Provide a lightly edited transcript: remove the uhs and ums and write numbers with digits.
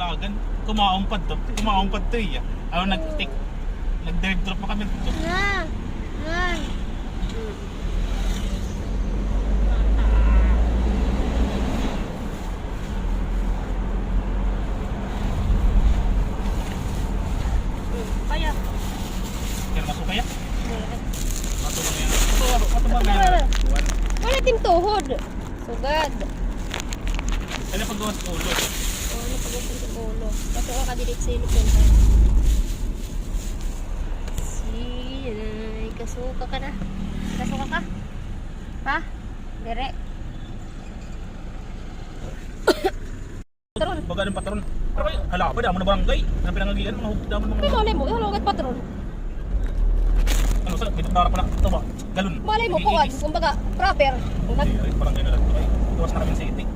dalagan. Kumaumpad to iya. Ano nag-dive drop pa kami dito. Na. Nan. Kaya. Kaya masuk kaya? Masuk ba yan? Ato ba yan? Wala tim tuhod. Sugad. Kaya paggawas ulo. Ano pagdating sa ulo? Kaso ka dilit sa ilipin. Ay, kasuka ka na. Kasuka ka? Ha? Dire. Patron. Baga ng patron. Pero kayo, hala ka ba? Damo na barangay. Na pinangagian, damo na Ay, mga... malay mo. Ihalogat patron. Ano sa pinagdara pala? Ito ba? Galon. Malay mo, kuwan. Kumbaga, proper. Ay, barangay na lang ito. Ay, gawas na kami sa itik.